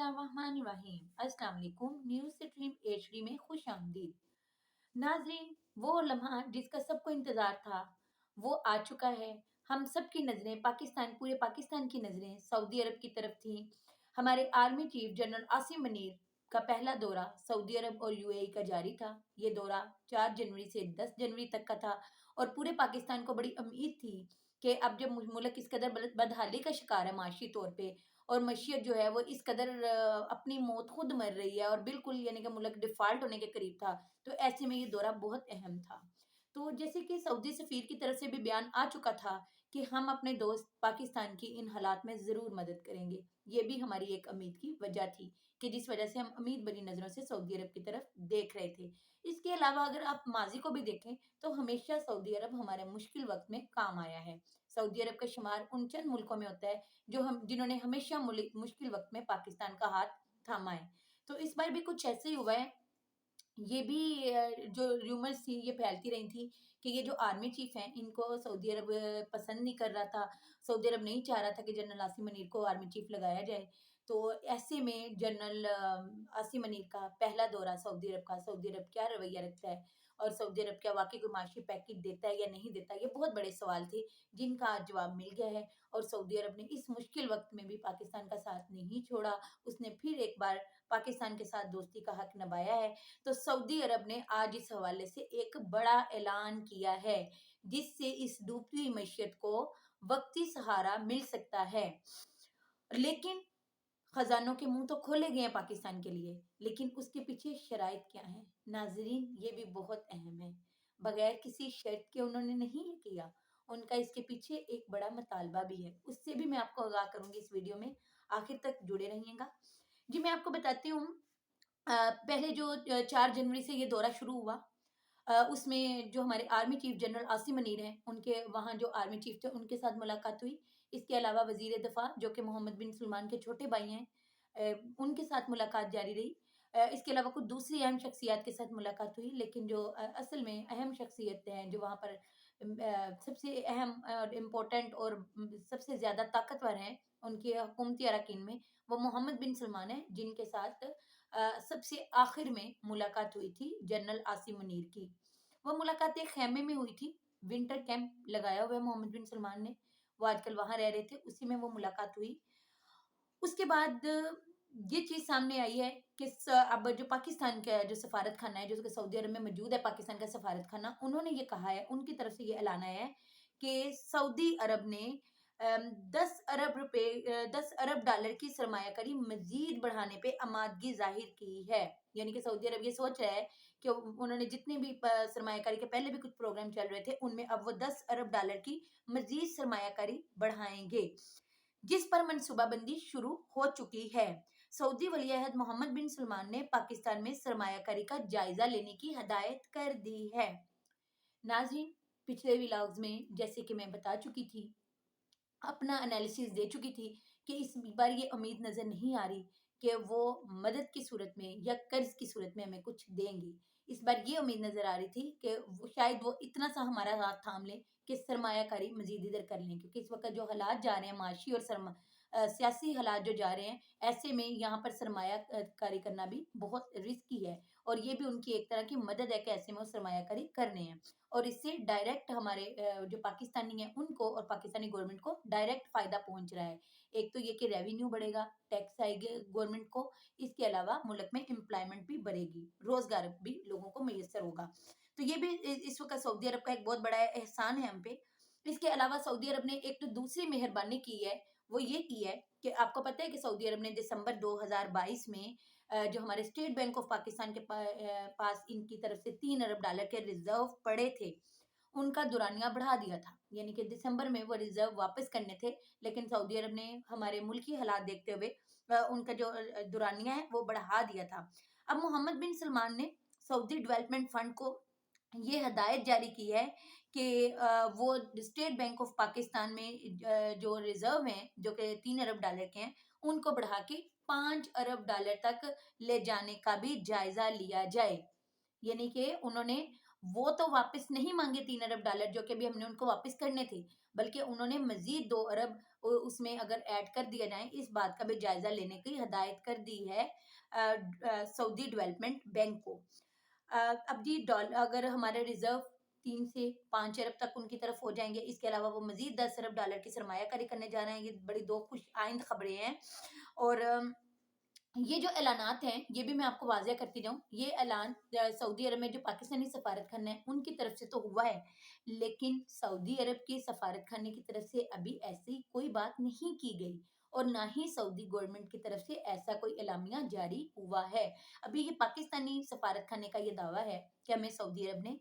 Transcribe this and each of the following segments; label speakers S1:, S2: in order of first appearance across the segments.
S1: बिस्मिल्लाहिर्रहमानिर्रहीम। अस्सलाम वालेकुम। न्यूज़ स्ट्रीम एचडी में खुश आमदीद। नाजरीन, वो लम्हा जिसका सबको इंतज़ार था वो आ चुका है। हम सब की नज़रें पूरे पाकिस्तान की नज़रें सऊदी अरब की तरफ थी। हमारे army chief general Asim Munir का पहला दौरा सऊदी अरब और यूएई का जारी था। ये दौरा 4 जनवरी से 10 जनवरी तक का था और पूरे पाकिस्तान को बड़ी उम्मीद थी कि अब जब मुल्क इस कदर बदहाली का शिकार है माशी तौर पे, और मशीयत जो है वो इस कदर अपनी मौत खुद मर रही है और बिल्कुल यानी कि मुल्क डिफ़ॉल्ट होने के करीब था, तो ऐसे में ये दौरा बहुत अहम था। तो जैसे कि सऊदी सफ़ीर की तरफ से भी बयान आ चुका था कि हम अपने दोस्त पाकिस्तान की इन हालात में ज़रूर मदद करेंगे। ये भी हमारी एक उम्मीद की वजह थी कि जिस वजह से हम उम्मीद भरी नज़रों से सऊदी अरब की तरफ देख रहे थे। इसके अलावा अगर आप माज़ी को भी देखें तो हमेशा सऊदी अरब हमारे मुश्किल वक़्त में काम आया है। सऊदी अरब का शुमार उन चंद मुल्कों में होता है जिन्होंने हमेशा मुश्किल वक्त में पाकिस्तान का हाथ थामा है। तो इस बार भी कुछ ऐसे ही हुआ है। ये भी जो रूमर्स थी ये फैलती रही थी कि ये जो आर्मी चीफ हैं इनको सऊदी अरब पसंद नहीं कर रहा था। सऊदी अरब नहीं चाह रहा था कि जनरल आसिम मनीर को आर्मी चीफ लगाया जाए। तो ऐसे में जनरल आसिम मनीर का पहला दौरा सऊदी अरब क्या रवैया रखता है और सऊदी अरब क्या वाकई कोई माशी पैकेज देता है या नहीं देता, ये बहुत बड़े सवाल थे जिनका आज जवाब मिल गया है। और सऊदी अरब ने इस मुश्किल वक्त में भी पाकिस्तान का साथ नहीं छोड़ा। उसने फिर एक बार पाकिस्तान के साथ दोस्ती का हक निभाया है। तो सऊदी अरब ने आज इस हवाले से एक बड़ा ऐलान किया है जिससे इस डूबती हुई मैशियत को वक्ती सहारा मिल सकता है। लेकिन खजानों के मुंह तो खोले गए हैं पाकिस्तान के लिए, लेकिन उसके पीछे शराइत क्या है नाजरीन, ये भी बहुत अहम है। बगैर किसी शर्त के उन्होंने नहीं ये किया, उनका इसके पीछे एक बड़ा मुतालबा भी है। उससे भी मैं आपको आगाह करूंगी इस वीडियो में, आखिर तक जुड़े रहिएगा। जी मैं आपको बताती हूँ। पहले जो 4 जनवरी से ये दौरा शुरू हुआ, उसमें जो हमारे army chief general Asim Munir हैं, उनके वहाँ जो आर्मी चीफ थे उनके साथ मुलाकात हुई। इसके अलावा वज़ीर दफ़ा जो कि मोहम्मद बिन सलमान के छोटे भाई हैं, उनके साथ मुलाकात जारी रही। इसके अलावा कुछ दूसरी अहम शख्सियत के साथ मुलाकात हुई, लेकिन जो असल में अहम शख्सियतें हैं जो वहाँ पर सबसे अहम और इम्पोर्टेंट और सबसे ज़्यादा ताकतवर हैं उनके हुकूमती अरकान में, वो मोहम्मद बिन सलमान हैं, जिनके साथ सबसे आखिर में मुलाकात हुई थी जनरल आसिम मुनीर की। वो मुलाकात एक खेमे में हुई थी, विंटर कैंप लगाया हुआ है मोहम्मद बिन सलमान ने, वो आजकल वहाँ रह रहे थे, उसी में वो मुलाकात हुई। उसके बाद ये चीज़ सामने आई है कि अब जो पाकिस्तान का जो सफारत खाना है, जो कि सऊदी अरब में मौजूद है पाकिस्तान का सफारत खाना, उन्होंने ये कहा है, उनकी तरफ से ये ऐलान आया है कि सऊदी अरब ने 10 अरब डॉलर की सरमायाकारी मज़ीद बढ़ाने पे आमादगी ज़ाहिर की है। यानी कि सऊदी अरब ये सोच रहा है कि उन्होंने जितने भी सरमायाकारी के पहले भी कुछ प्रोग्राम चल रहे थे, उनमें अब वो 10 अरब डॉलर की मज़ीद सरमायाकारी बढ़ाएँगे, जिस पर मनसूबाबंदी शुरू हो चुकी है। सऊदी वलीअहद मोहम्मद बिन सलमान ने पाकिस्तान में सरमायाकारी का जायजा लेने की हदायत कर दी है। नाज़रीन, पिछले व्लॉग्स में जैसे कि मैं बता चुकी थी, अपना एनालिसिस दे चुकी थी कि इस बार ये उम्मीद नज़र नहीं आ रही कि वो मदद की सूरत में या कर्ज़ की सूरत में हमें कुछ देंगी। इस बार ये उम्मीद नज़र आ रही थी कि वो शायद वो इतना सा हमारा हाथ थाम लें कि सरमायाकारी मज़ीद इधर कर लें, क्योंकि इस वक़्त जो हालात जा रहे हैं माशी और सियासी हालात जो जा रहे हैं, ऐसे में यहाँ पर सरमाया कारी करना भी बहुत रिस्की है और ये भी उनकी एक तरह की मदद है कि ऐसे में वो सरमायाकारी करने हैं। और इससे डायरेक्ट हमारे जो पाकिस्तानी हैं उनको और पाकिस्तानी गवर्नमेंट को डायरेक्ट फ़ायदा पहुँच रहा है। एक तो ये कि रेवेन्यू बढ़ेगा, टैक्स आएँगे गवर्नमेंट को, इसके अलावा मुल्क में एम्प्लॉयमेंट भी बढ़ेगी, रोज़गार भी लोगों को मैसर होगा। तो ये भी इस वक़्त सऊदी अरब का एक बहुत बड़ा एहसान है हम पे। इसके अलावा सऊदी अरब ने एक तो दूसरी मेहरबानी की है, वो ये की है कि आपको पता है कि सऊदी अरब ने दिसंबर 2022 में जो हमारे स्टेट बैंक ऑफ पाकिस्तान के पास इनकी तरफ से 3 अरब डॉलर के रिज़र्व पड़े थे, उनका दुरानिया बढ़ा दिया था। यानी कि दिसंबर में वो रिज़र्व वापस करने थे, लेकिन सऊदी अरब ने हमारे मुल्की हालात देखते हुए उनका जो दुरानिया है वो बढ़ा दिया था। अब मोहम्मद बिन सलमान ने सऊदी डेवलपमेंट फंड को ये हदायत जारी की है कि वो स्टेट बैंक ऑफ पाकिस्तान में जो रिज़र्व हैं, जो कि 3 अरब डॉलर के हैं, उनको बढ़ा के 5 अरब डॉलर तक ले जाने का भी जायज़ा लिया जाए। यानी कि उन्होंने वो तो वापस नहीं मांगे $3 अरब जो कि अभी हमने उनको वापस करने थे, बल्कि उन्होंने मजीद 2 अरब उसमें अगर ऐड कर दिया जाए, इस बात का भी जायजा लेने की हदायत कर दी है सऊदी डेवलपमेंट बैंक को। अब जी डॉलर अगर हमारे रिजर्व 3 से 5 अरब तक उनकी तरफ हो जाएंगे, इसके अलावा वो मजीद $10 अरब की सरमायाकारी करने जा रहे हैं। ये बड़ी दो खुश आइंद खबरें हैं। और ये जो ऐलानात हैं, ये भी मैं आपको वाज़िया करती जाऊँ, ये ऐलान सऊदी अरब में जो पाकिस्तानी सफारत खाना है, उनकी तरफ से तो हुआ है, लेकिन सऊदी अरब के सफारत खाने की तरफ से अभी ऐसी कोई बात नहीं की गई और ना ही सऊदी गवर्नमेंट की तरफ से ऐसा कोई एलामिया जारी हुआ है। अभी ये पाकिस्तानी सफारत खाने का ये दावा है कि हमें सऊदी अरब ने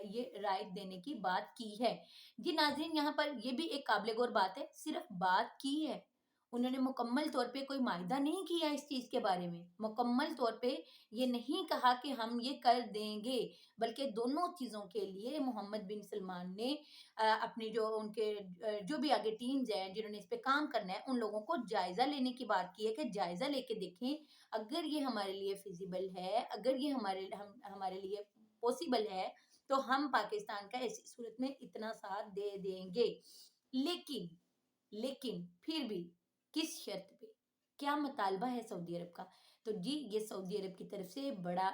S1: ये राइट देने की बात की है। जी नाज़रीन, यहाँ पर ये भी एक काबिल गौर बात है, सिर्फ बात की है। उन्होंने मुकम्मल तौर पे कोई मायदा नहीं किया इस चीज़ के बारे में। मुकम्मल तौर पे ये नहीं कहा कि हम ये कर देंगे, बल्कि दोनों चीज़ों के लिए मोहम्मद बिन सलमान ने अपनी जो उनके जो भी आगे टीम्स हैं जिन्होंने इस पे काम करना है, उन लोगों को जायज़ा लेने की बात की है कि जायज़ा लेके देखें, अगर ये हमारे लिए फ़िज़िबल है, अगर ये हमारे लिए पॉसिबल है, तो हम पाकिस्तान का ऐसी सूरत में इतना साथ दे देंगे। लेकिन लेकिन फिर भी किस शर्त पे? क्या मुतालबा है सऊदी अरब का? तो जी ये सऊदी अरब की तरफ से बड़ा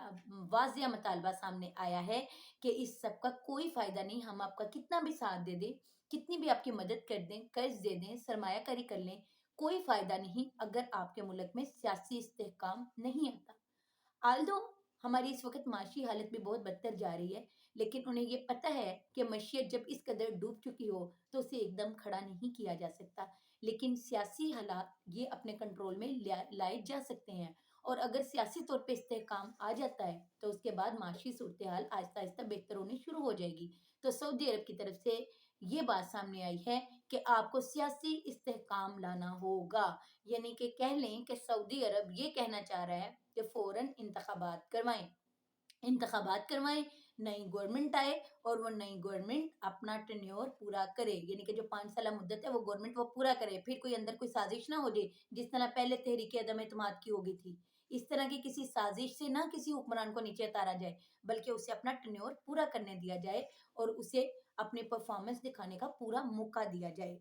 S1: वाज़िया मुतालबा सामने आया है कि इस सब का कोई फ़ायदा नहीं, हम आपका कितना भी साथ दे दें, कितनी भी आपकी मदद कर दें, कर्ज़ दे दें, सरमायाकारी कर लें, कोई फ़ायदा नहीं अगर आपके मुल्क में सियासी इस्तेहकाम नहीं आता। आल्दो हमारी इस वक़्त माशी हालत भी बहुत बदतर जा रही है, लेकिन उन्हें ये पता है कि मईशत जब इस कदर डूब चुकी हो, तो उसे एकदम खड़ा नहीं किया जा सकता। लेकिन सियासी हालात ये अपने कंट्रोल में लाए जा सकते हैं और अगर सियासी तौर पे इस्तेहकाम आ जाता है, तो उसके बाद माशी सूरत-ए-हाल आहिस्ता-आहिस्ता बेहतर होनी शुरू हो जाएगी। तो सऊदी अरब की तरफ से ये बात सामने आई है कि आपको सियासी इस्तेहकाम लाना होगा। यानी कि कह लें कि सऊदी अरब ये कहना चाह रहा है कि फ़ौरन इंतखाबात करवाएँ। इंतखाबात करवाएँ, नई गवर्नमेंट आए और वो नई गवर्नमेंट अपना टेन्योर पूरा करे। यानी कि जो 5 साला मुद्दत है वो गवर्नमेंट वो पूरा करे। फिर कोई अंदर कोई साज़िश ना हो जाए, जिस तरह पहले तहरीक अदम एतमाद की हो गई थी। इस तरह की किसी साज़िश से ना किसी हुक्मरान को नीचे उतारा जाए, बल्कि उसे अपना टेन्योर पूरा करने दिया जाए और उसे अपनी परफ़ॉर्मेंस दिखाने का पूरा मौका दिया जाए।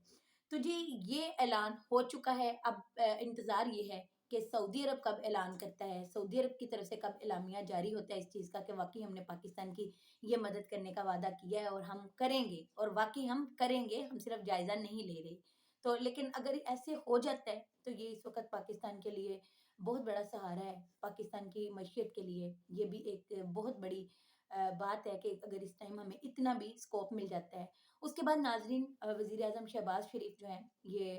S1: तो जी ये ऐलान हो चुका है, अब इंतज़ार ये है कि सऊदी अरब कब ऐलान करता है, सऊदी अरब की तरफ से कब एलामिया जारी होता है इस चीज़ का कि वाक़ई हमने पाकिस्तान की ये मदद करने का वादा किया है और हम करेंगे और वाक़ई हम करेंगे, हम सिर्फ़ जायज़ा नहीं ले रहे। तो लेकिन अगर ऐसे हो जाता है, तो ये इस वक़्त पाकिस्तान के लिए बहुत बड़ा सहारा है, पाकिस्तान की मईशत के लिए ये भी एक बहुत बड़ी बात है कि अगर इस टाइम हमें इतना भी स्कोप मिल जाता है। उसके बाद नाज़रीन वज़ीर आज़म शहबाज़ शरीफ जो हैं ये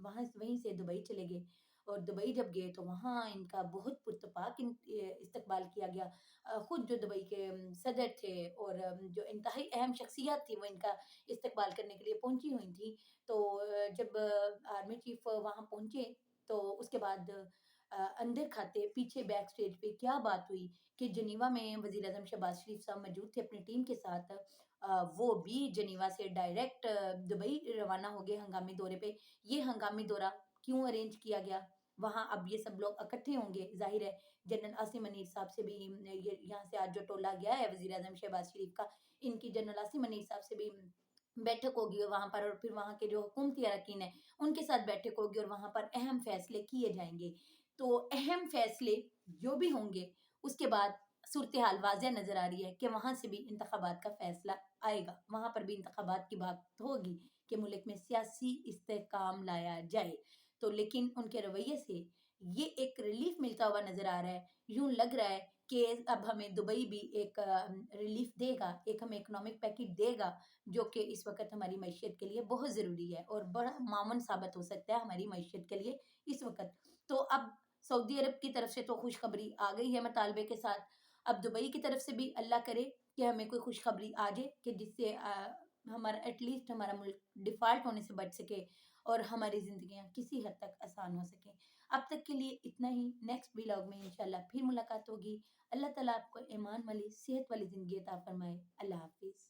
S1: वहीं से दुबई चले गए और दुबई जब गए तो वहाँ इनका बहुत पुरतपाक इस्तकबाल किया गया। खुद जो दुबई के सदर थे और जो इंतहाई अहम शख्सियत थी वो इनका इस्तकबाल करने के लिए पहुँची हुई थी। तो जब आर्मी चीफ वहाँ पहुँचे तो उसके बाद अंदर खाते पीछे बैक स्टेज पे क्या बात हुई कि जेनीवा में वज़ीर आज़म शहबाज शरीफ साहब मौजूद थे अपनी टीम के साथ। वो भी जेनीवा से डायरेक्ट दुबई रवाना हो गए हंगामी दौरे पे। ये हंगामी दौरा क्यों अरेंज किया गया? वहाँ अब ये सब लोग इकट्ठे होंगे, ज़ाहिर है जनरल आसिम मनीर साहब से भी ये यहाँ से आज जो टोला गया है वज़ीर आज़म शहबाज शरीफ का, इनकी जनरल आसिम मनीर साहब से भी बैठक होगी वहाँ पर और फिर वहाँ के जो हुकूमती अरकान हैं, उनके साथ बैठक होगी और वहाँ पर अहम फैसले किए जाएँगे। तो अहम फैसले जो भी होंगे, उसके बाद सूरत-ए-हाल वाज़िह नज़र आ रही है कि वहाँ से भी इंतखाबात का फैसला आएगा। वहाँ पर भी इंतखाबात की बात होगी कि मुल्क में सियासी इस्तेहकाम लाया जाए। तो लेकिन उनके रवैये से ये एक रिलीफ मिलता हुआ नज़र आ रहा है। यूँ लग रहा है कि अब हमें दुबई भी एक रिलीफ देगा, एक हमें इकोनॉमिक पैकेज देगा, जो कि इस वक़्त हमारी मईशत के लिए बहुत ज़रूरी है और बड़ा मामून साबित हो सकता है हमारी मईशत के लिए इस वक़्त। तो अब सऊदी अरब की तरफ से तो खुशखबरी आ गई है मुतालबे के साथ। अब दुबई की तरफ से भी अल्लाह करे कि हमें कोई खुशखबरी आ जाए कि जिससे हमारा एटलीस्ट हमारा मुल्क डिफ़ॉल्ट होने से बच सके और हमारी ज़िंदगियाँ किसी हद तक आसान हो सकें। अब तक के लिए इतना ही, नेक्स्ट व्लॉग में इंशाल्लाह फिर मुलाकात होगी। अल्लाह ताला आपको ईमान वाली, सेहत वाली ज़िंदगी अता फ़रमाए। अल्लाह हाफ़िज़।